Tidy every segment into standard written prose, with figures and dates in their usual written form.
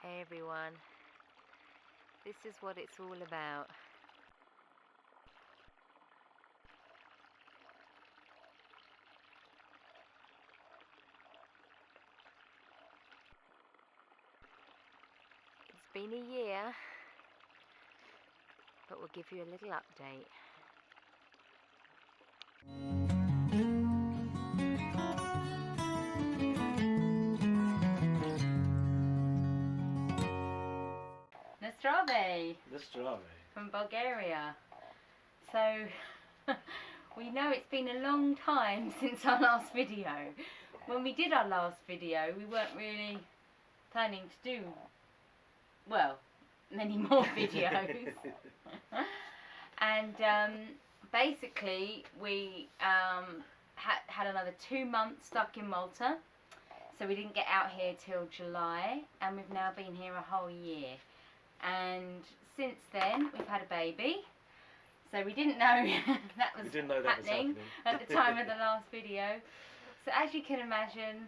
Hey everyone, this is what it's all about. It's been a year, but we'll give you a little update. Zdrave. From Bulgaria. So, we know it's been a long time since our last video. When we did our last video, we weren't really planning to do, well, many more videos. And basically, we had another 2 months stuck in Malta. So we didn't get out here till July, and we've now been here a whole year. And since then, we've had a baby. So we didn't know that was happening at the time of the last video. So as you can imagine,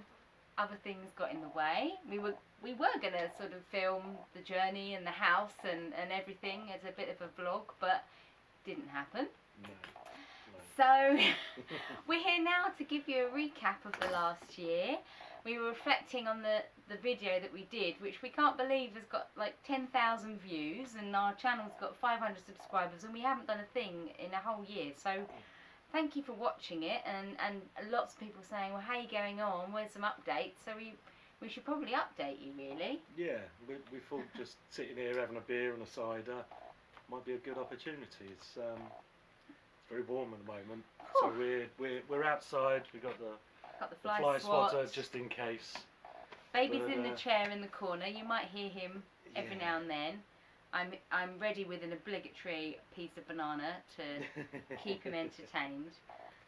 other things got in the way. We were going to sort of film the journey and the house and everything as a bit of a vlog, but didn't happen. No. So we're here now to give you a recap of the last year. We were reflecting on the video that we did, which we can't believe has got like 10,000 views, and our channel's got 500 subscribers, and we haven't done a thing in a whole year. So thank you for watching it, and lots of people saying, well, how are you going on? Where's some updates? So we should probably update you, really. Yeah, we thought just sitting here having a beer and a cider might be a good opportunity. It's very warm at the moment, so we're outside. We got the fly swatter just in case. Baby's in the chair in the corner. You might hear him every now and then. I'm ready with an obligatory piece of banana to keep him entertained.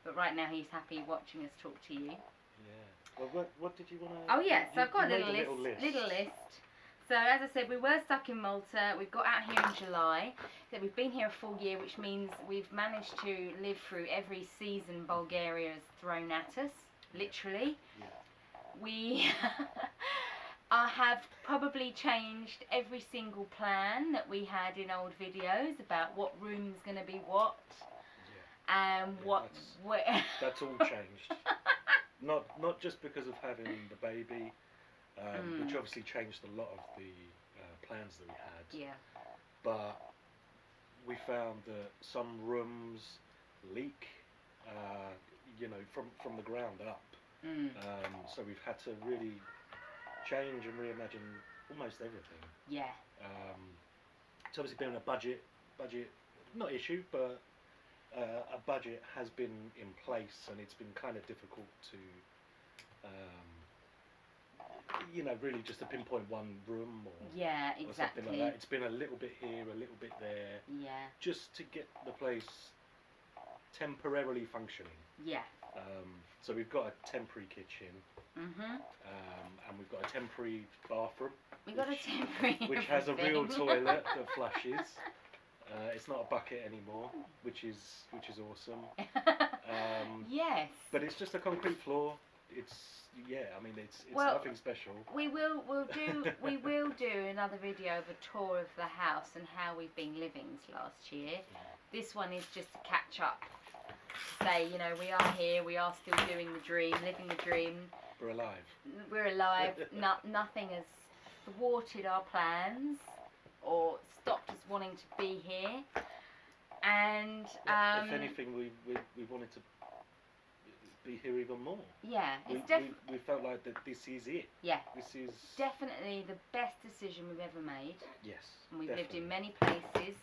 But right now he's happy watching us talk to you. Yeah. Well, what did you want to? Oh yeah, so I've got a little list. So as I said, we were stuck in Malta. We got out here in July. So we've been here a full year, which means we've managed to live through every season Bulgaria has thrown at us, literally. Yeah. We have probably changed every single plan that we had in old videos about what room's going to be what, and that's all changed. Not just because of having the baby. Which obviously changed a lot of the plans that we had. Yeah. But we found that some rooms leak, from the ground up. So we've had to really change and reimagine almost everything. Yeah. It's obviously been a budget, not issue, but a budget has been in place, and it's been kind of difficult to. Really just to pinpoint one room or something like that. It's been a little bit here, a little bit there. Yeah. Just to get the place temporarily functioning. Yeah. So we've got a temporary kitchen. And we've got a temporary bathroom. Which has a real toilet that flushes. It's not a bucket anymore, which is awesome. Yes. But it's just a concrete floor. It's nothing special. We'll do another video of a tour of the house and how we've been living last year. This one is just to catch up. Say, we are here, we are still doing the dream, living the dream. We're alive. Nothing has thwarted our plans or stopped us wanting to be here. And if anything, we wanted to be here even more. Yeah, we felt like that this is it. Yeah, this is definitely the best decision we've ever made. Yes, and we've lived in many places,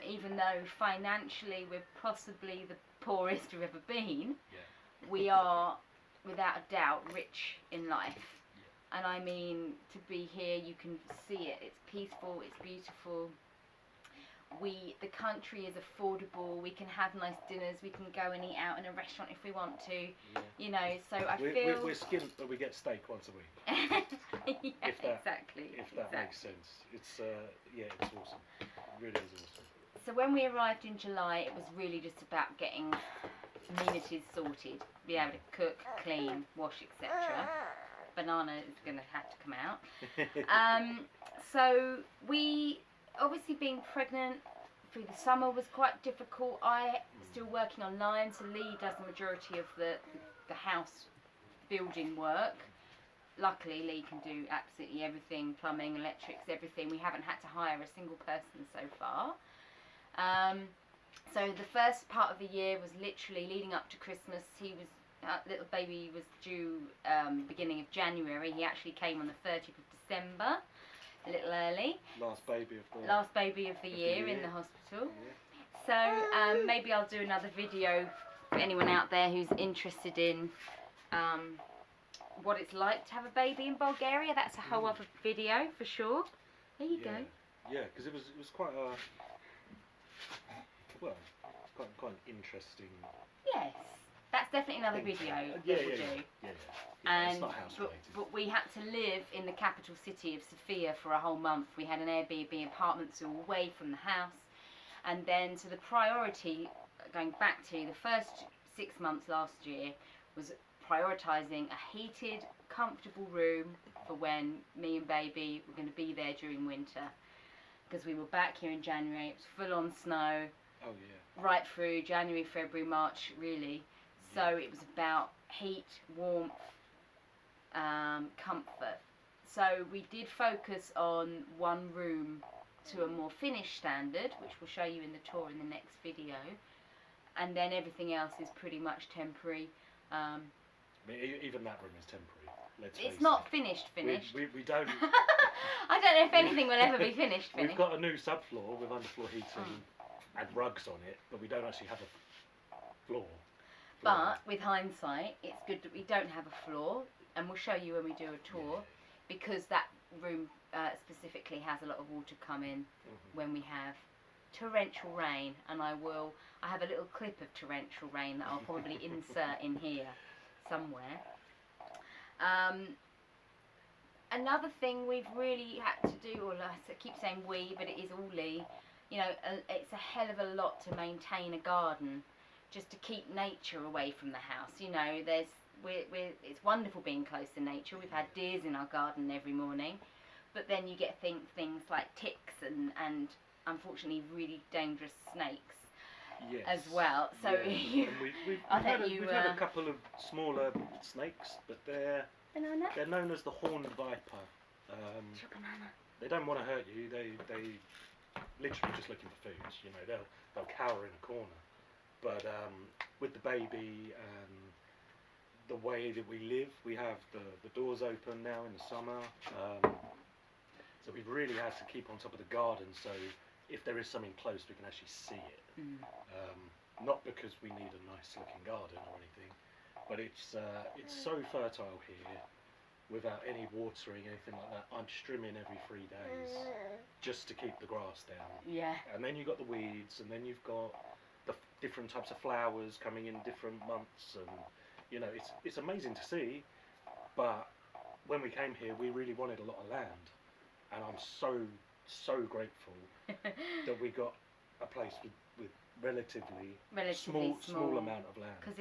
even though financially we're possibly the poorest we've ever been. Yeah. We are without a doubt rich in life. Yeah. And I mean, to be here, you can see it. It's peaceful, it's beautiful. The country is affordable. We can have nice dinners. We can go and eat out in a restaurant if we want to. Yeah. So we're skint, but we get steak once a week. Exactly. If that makes sense. It's it's awesome. It really is awesome. So when we arrived in July, it was really just about getting amenities sorted, be able to cook, clean, wash, etc. banana is going to have to come out. So we, obviously being pregnant through the summer was quite difficult. I still working online, so Lee does the majority of the house building work. Luckily, Lee can do absolutely everything, plumbing, electrics, everything. We haven't had to hire a single person so far. So the first part of the year was literally leading up to Christmas. He was, little baby was due beginning of January. He actually came on the 30th of December, a little early. Last baby of the year in the hospital. Yeah. So maybe I'll do another video for anyone out there who's interested in what it's like to have a baby in Bulgaria. That's a whole other video for sure. There you go. Yeah, because it was quite a quite an interesting. Yes, that's definitely another video that we'll do. Yeah. And it's not house related. But we had to live in the capital city of Sofia for a whole month. We had an Airbnb apartment, so away from the house. And then, so the priority, going back to the first 6 months last year, was prioritising a heated, comfortable room for when me and baby were going to be there during winter. Because we were back here in January, it was full on snow. Oh yeah. Right through January, February, March, really. So it was about heat, warmth, comfort. So we did focus on one room to a more finished standard, which we'll show you in the tour in the next video. And then everything else is pretty much temporary. I mean, even that room is temporary. It's not finished. We don't. I don't know if anything will ever be finished. We've got a new subfloor with underfloor heating and rugs on it, but we don't actually have a floor. But with hindsight, it's good that we don't have a floor, and we'll show you when we do a tour, because that room specifically has a lot of water come in when we have torrential rain, and I have a little clip of torrential rain that I'll probably insert in here somewhere. Another thing we've really had to do, or I keep saying we, but it is all Lee, you know, it's a hell of a lot to maintain a garden, just to keep nature away from the house. You know, it's wonderful being close to nature. We've had deers in our garden every morning, but then you get things like ticks and unfortunately really dangerous snakes as well. So we've had a couple of smaller snakes, but they're known as the horned viper. They don't want to hurt you. They literally just looking for food. You know, they'll cower in a corner. But with the baby and the way that we live, we have the doors open now in the summer. So we've really had to keep on top of the garden. So if there is something close, we can actually see it. Not because we need a nice looking garden or anything, but it's so fertile here without any watering, anything like that. I'm trimming every 3 days just to keep the grass down. Yeah. And then you've got the weeds, and then you've got the different types of flowers coming in different months, and you know, it's amazing to see. But when we came here, we really wanted a lot of land, and I'm so grateful that we got a place with relatively small amount of land. Because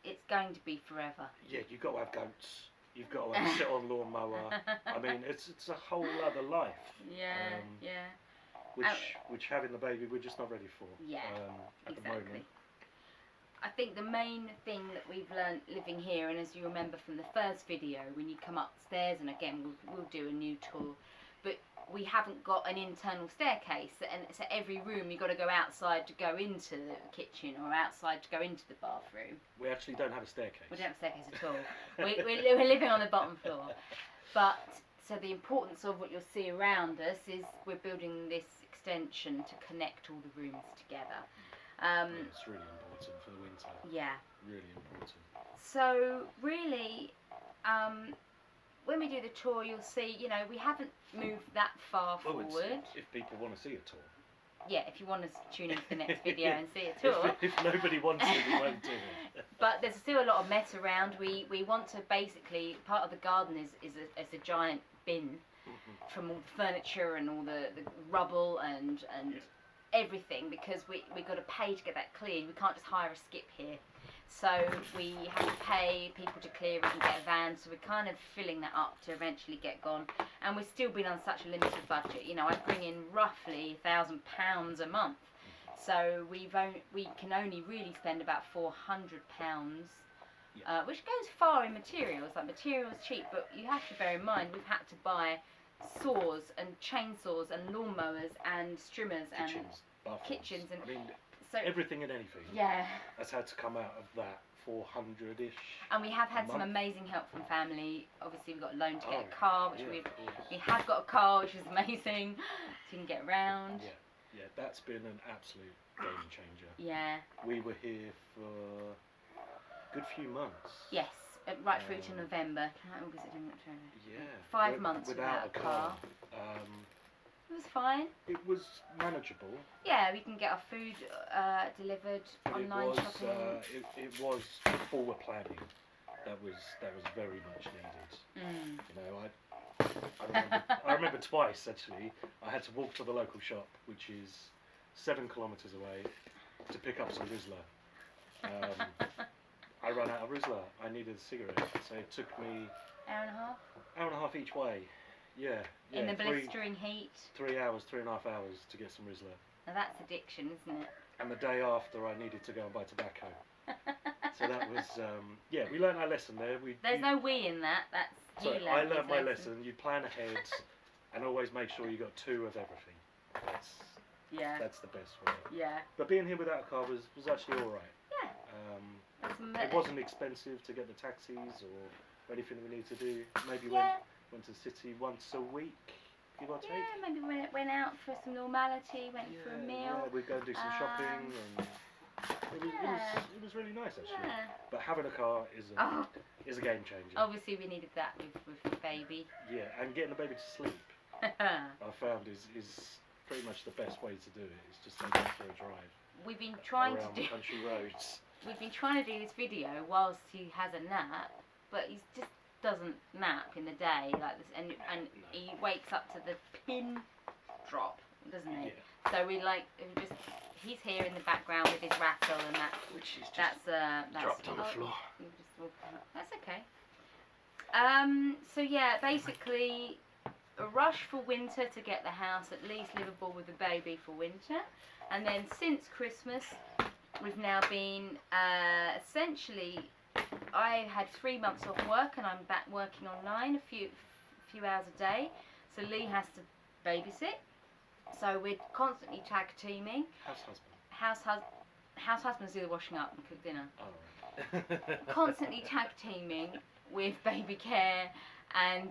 it's going to be forever. Yeah, you've got to have goats. You've got to sit on lawnmower. I mean, it's a whole other life. Yeah. Which having the baby, we're just not ready for. Yeah, at exactly. the moment. I think the main thing that we've learnt living here, and as you remember from the first video, when you come upstairs, and again we'll do a new tour, but we haven't got an internal staircase, and so every room you've got to go outside to go into the kitchen, or outside to go into the bathroom. We actually don't have a staircase. We don't have a staircase at all. We're living on the bottom floor. But so the importance of what you'll see around us is we're building this extension to connect all the rooms together. It's really important for the winter. Yeah. Really important. So really, when we do the tour, you'll see, you know, we haven't moved that far forward. If people want to see a tour. Yeah, if you want to tune in to the next video and see a tour. If nobody wants it, we won't do it. But there's still a lot of mess around. We want to basically, part of the garden is a giant bin from all the furniture and all the rubble and everything, because we got to pay to get that clean. We can't just hire a skip here. So we have to pay people to clear it and get a van. So we're kind of filling that up to eventually get gone. And we've still been on such a limited budget. You know, I bring in roughly £1,000 a month. So we can only really spend about £400, which goes far in materials. Like, materials cheap, but you have to bear in mind we've had to buy saws and chainsaws and lawnmowers and strimmers and kitchens and I mean, so everything and anything. Yeah. Has had to come out of that 400-ish. And we have had some amazing help from family. Obviously, we got a loan to get a car, which we have got a car, which is amazing. So you can get around. Yeah, that's been an absolute game changer. Yeah. We were here for a good few months. Yes, right through to November. August, September, October. Yeah. 5 months without a car. It was fine. It was manageable. Yeah, we can get our food delivered, online shopping. It was forward planning. That was very much needed. You know, I remember twice actually. I had to walk to the local shop, which is 7 kilometres away, to pick up some Rizla. I ran out of Rizla. I needed a cigarette, so it took me hour and a half each way. Yeah. In the blistering heat. 3 hours, 3.5 hours to get some Rizla. Now that's addiction, isn't it? And the day after, I needed to go and buy tobacco. So that was, we learned our lesson there. There's no we in that. That's so you I learned my lesson. You plan ahead, and always make sure you got 2 of everything. That's the best way. Yeah. But being here without a car was actually all right. Yeah. It wasn't expensive to get the taxis or anything we need to do. Maybe went to the city once a week, give or take. Yeah, maybe went out for some normality, went for a meal. Yeah, we'd go and do some shopping, and it was really nice actually. Yeah. But having a car is a game changer. Obviously, we needed that with the baby. Yeah, and getting the baby to sleep, I found is pretty much the best way to do it. It's just taking it for a drive. We've been trying around to do country roads. We've been trying to do this video whilst he has a nap, but he just doesn't nap in the day like this, and he wakes up to the pin drop, doesn't he? Yeah. So he's here in the background with his rattle and that. Which is that's dropped on the floor. That's okay. So yeah, basically a rush for winter to get the house at least livable with the baby for winter, and then since Christmas we've now been essentially. I had 3 months off work and I'm back working online a few hours a day. So Lee has to babysit. So we're constantly tag teaming. House husbands do the washing up and cook dinner. Oh, right. Constantly tag teaming with baby care and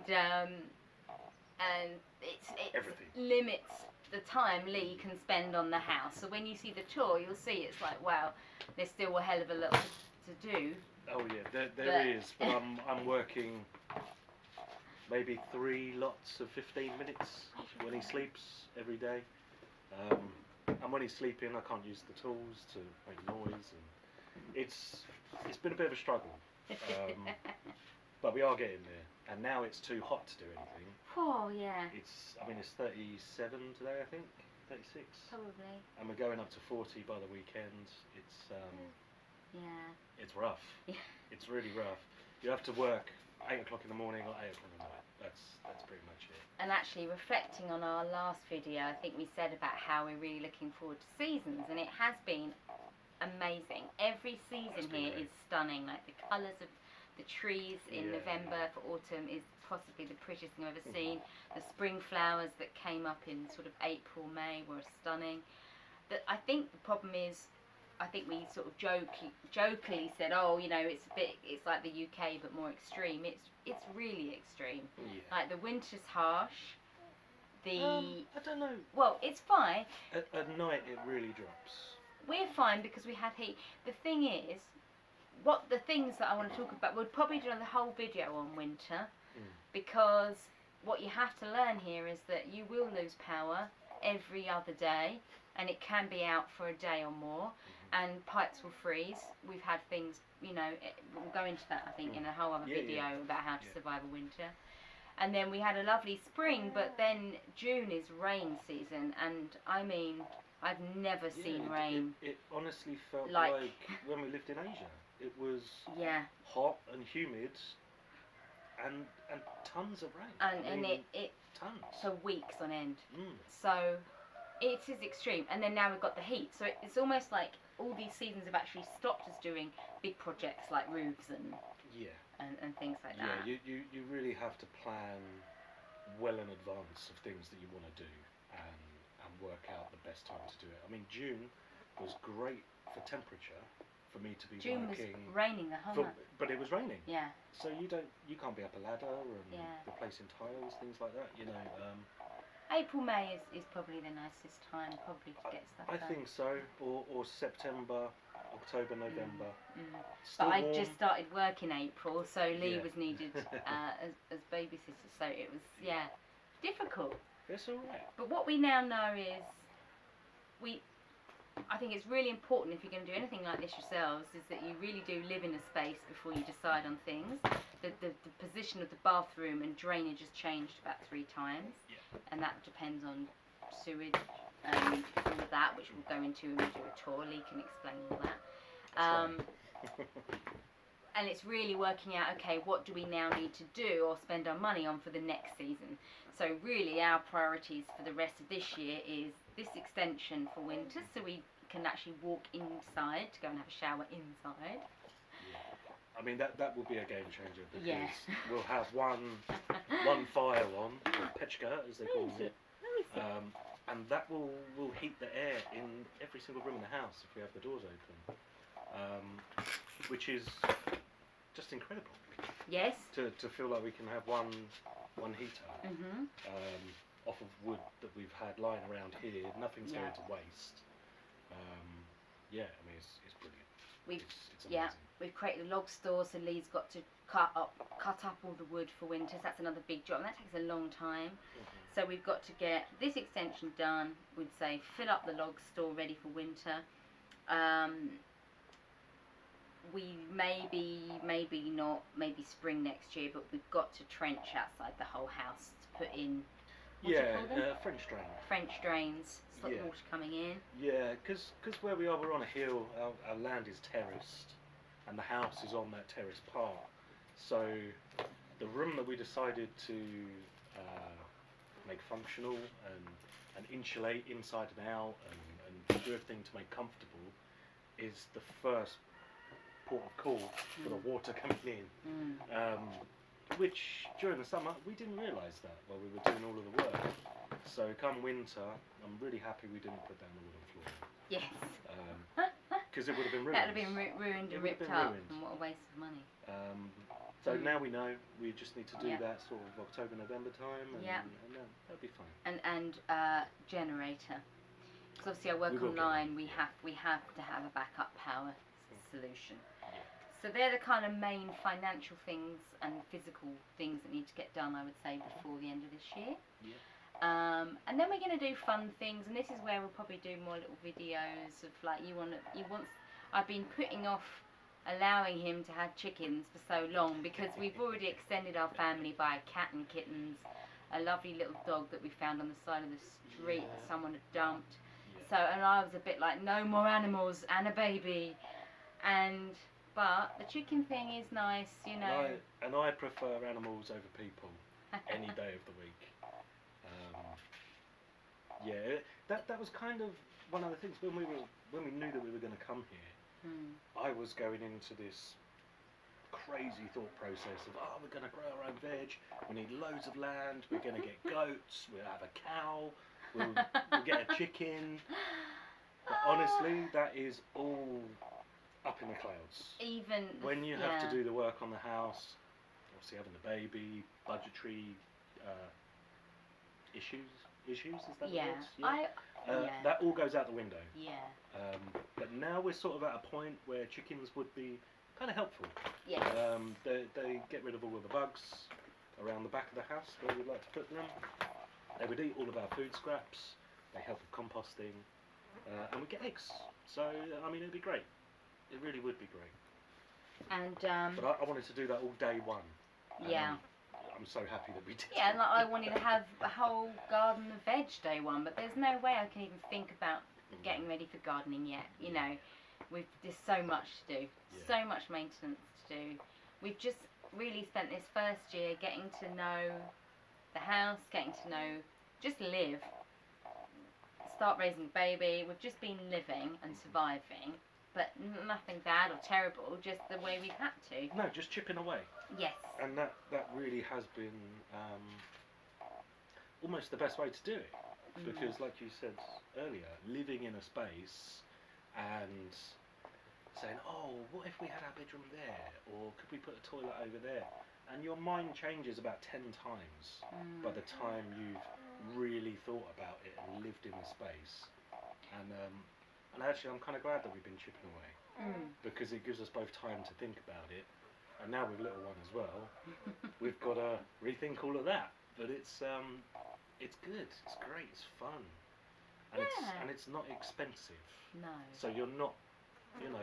it limits the time Lee can spend on the house. So when you see the tour, you'll see it's like, wow, there's still a hell of a lot to do. Oh yeah, there is, but I'm working maybe 3 lots of 15 minutes when he sleeps every day. And when he's sleeping, I can't use the tools to make noise, and it's been a bit of a struggle. But we are getting there, and now it's too hot to do anything. Oh yeah. It's 37 today, I think, 36. Probably. And we're going up to 40 by the weekend. It's rough. Yeah. It's really rough. You have to work 8 o'clock in the morning or 8 o'clock at night. That's pretty much it. And actually, reflecting on our last video, I think we said about how we're really looking forward to seasons, and it has been amazing. Every season here is stunning. Like the colours of the trees in November for autumn is possibly the prettiest thing I've ever seen. The spring flowers that came up in sort of April, May were stunning. I think the problem is, I think we sort of jokingly said, oh, you know, it's like the UK but more extreme. It's really extreme. Yeah. Like the winter's harsh. I don't know. Well, it's fine. At night it really drops. We're fine because we had heat. The thing is, the things that I want to talk about, we'll probably do the whole video on winter, because what you have to learn here is that you will lose power every other day, and it can be out for a day or more, and pipes will freeze. We've had things, you know, we'll go into that I think in a whole other video about how to survive a winter. And then we had a lovely spring, but then June is rain season, and I mean, I've never seen rain. It honestly felt like when we lived in Asia. it was hot and humid, and tons of rain. And it tons for weeks on end. Mm. So it is extreme. And then now we've got the heat. So it's almost like all these seasons have actually stopped us doing big projects like roofs and things like that. Yeah, you really have to plan well in advance of things that you want to do and work out the best time to do it. I mean, June was great for temperature for me to be June working. Was raining the whole month. But it was raining. Yeah. So you can't be up a ladder and replacing tiles, things like that. You know. April, May is probably the nicest time probably to get stuff done. I think so, or September, October, November. But I just started work in April, so Lee was needed as babysitter, so it was difficult. It's alright. But what we now know is I think it's really important if you're going to do anything like this yourselves is that you really do live in a space before you decide on things. The position of the bathroom and drainage has changed about 3 times, and that depends on sewage and all of that, which we'll go into when we do a tour. Lee can explain all that. And it's really working out, okay, what do we now need to do or spend our money on for the next season? So really our priorities for the rest of this year is this extension for winter, so we can actually walk inside to go and have a shower inside. I mean, that will be a game changer because we'll have one fire on, or pechka as they call it, and that will heat the air in every single room in the house if we have the doors open, which is just incredible. Yes. To feel like we can have one heater off of wood that we've had lying around here, nothing's going to waste. I mean it's brilliant. It's amazing. We've created a log store, so Lee's got to cut up all the wood for winter. So that's another big job, and that takes a long time. So we've got to get this extension done. We'd say fill up the log store ready for winter. We maybe not, maybe spring next year, but we've got to trench outside the whole house to put in. French drain. French drains, stop the water coming in. Yeah, because where we are, we're on a hill. Our land is terraced, and the house is on that terrace part. So the room that we decided to make functional and insulate inside and out and do everything to make comfortable is the first port of call for the water coming in. Which during the summer we didn't realise that while we were doing all of the work. So come winter, I'm really happy we didn't put down the wooden floor. Yes. Because it would have been ruined. That would have been ruined and ripped up, and what a waste of money. So now we know we just need to do that sort of October, November time, and that'll be fine. And generator. Because obviously I work online, we have to have a backup power solution. So they're the kind of main financial things and physical things that need to get done, I would say, before the end of this year. And then we're going to do fun things, and this is where we'll probably do more little videos of like I've been putting off allowing him to have chickens for so long because we've already extended our family by a cat and kittens, a lovely little dog that we found on the side of the street that someone had dumped. So, and I was a bit like, no more animals and a baby, but the chicken thing is nice, you know. And I prefer animals over people any day of the week. That was kind of one of the things when we knew that we were going to come here. I was going into this crazy thought process of we're going to grow our own veg. We need loads of land. We're going to get goats. We'll have a cow. We'll get a chicken. But honestly, that is all up in the clouds. Even when you have to do the work on the house, obviously having the baby, budgetary issues, is that the words? That all goes out the window. But now we're sort of at a point where chickens would be kind of helpful. They get rid of all of the bugs around the back of the house where we'd like to put them. They would eat all of our food scraps. They help with composting, and we get eggs. So I mean, it'd be great. It really would be great. And but I wanted to do that all day one. I'm so happy that we did. Yeah, and I wanted to have a whole garden of veg day one, but there's no way I can even think about getting ready for gardening yet. You know, There's so much to do, so much maintenance to do. We've just really spent this first year getting to know the house, getting to know, just live, start raising a baby. We've just been living and surviving, but nothing bad or terrible, just the way we've had to. No, just chipping away. Yes. And that really has been almost the best way to do it. Because like you said earlier, living in a space and saying, oh, what if we had our bedroom there? Or could we put a toilet over there? And your mind changes about 10 times by the time you've really thought about it and lived in the space. And actually I'm kind of glad that we've been chipping away. Because it gives us both time to think about it. And now with little one as well, we've got to rethink all of that. But it's good, it's great, it's fun, and it's not expensive. No. So you're not,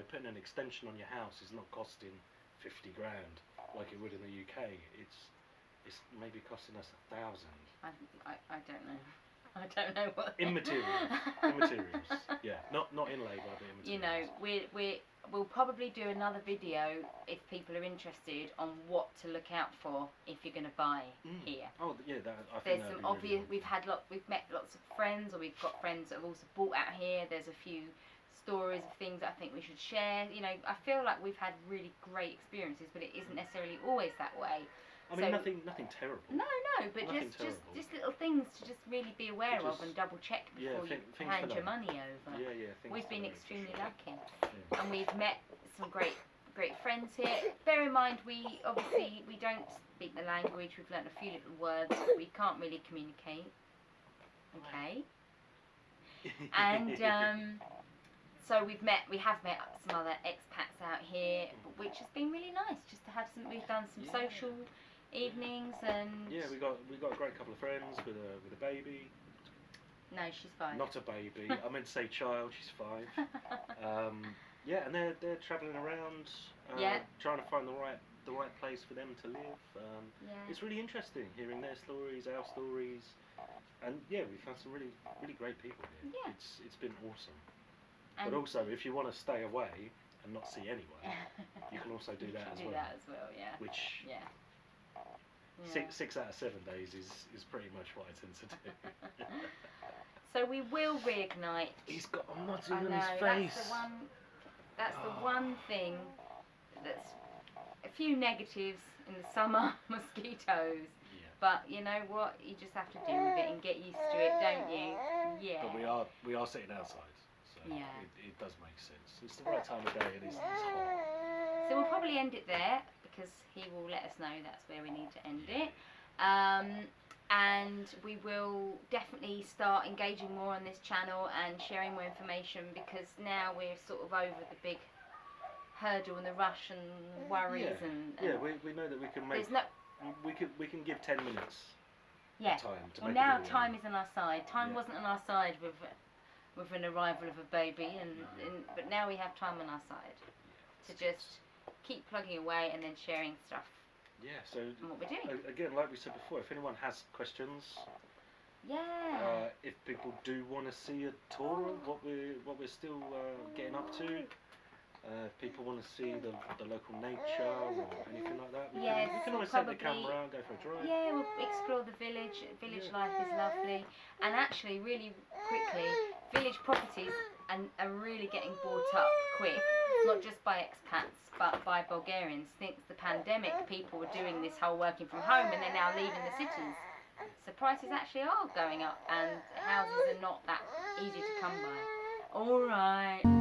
putting an extension on your house is not costing 50 grand like it would in the UK. It's maybe costing us 1,000. I don't know. I don't know what. Immaterials. Yeah, not in labour, but immaterials. We'll probably do another video if people are interested on what to look out for if you're going to buy here. Oh yeah, I think there's some obvious. Really we've met lots of friends, or we've got friends that have also bought out here. There's a few stories of things I think we should share. I feel like we've had really great experiences, but it isn't necessarily always that way. I mean, nothing terrible. No, but just little things to just really be aware of and double check before you hand your money over. Yeah. We've been extremely lucky, and we've met some great friends here. Bear in mind, we don't speak the language. We've learnt a few little words. We can't really communicate. Okay. And so we have met some other expats out here, which has been really nice. Just to have some. We've done some social evenings and we got a great couple of friends with a baby. No, she's 5. Not a baby. I meant to say child. She's 5. And they're travelling around, trying to find the right place for them to live. It's really interesting hearing their stories, our stories, and we've found some really great people here. Yeah. It's been awesome. But also, if you want to stay away and not see anyone, you can also do that as well. Yeah. Which 6 out of 7 days is pretty much what I tend to do. So we will reignite. He's got a muddy on his face. That's the one thing that's a few negatives in the summer, mosquitoes. Yeah. But you know what? You just have to deal with it and get used to it, don't you? Yeah. But we are sitting outside, so it does make sense. It's the right time of day and it's hot. So we'll probably end it there because he will let us know that's where we need to end it. And we will definitely start engaging more on this channel and sharing more information, because now we're sort of over the big hurdle and the rush and worries and we know that we can make we can give 10 minutes of time to make now time is on our side. Time wasn't on our side with an arrival of a baby, but now we have time on our side to just keep plugging away and then sharing stuff. Yeah, so what we're doing. Again, like we said before, if anyone has questions, if people do want to see a tour of what we're still getting up to, if people want to see the local nature or anything like that, we can always set the camera and go for a drive. Yeah, we'll explore the village. Village life is lovely, and actually, really quickly, village properties are really getting bought up quick, not just by expats but by Bulgarians. Since the pandemic, people were doing this whole working from home and they're now leaving the cities. So prices actually are going up and houses are not that easy to come by. Alright.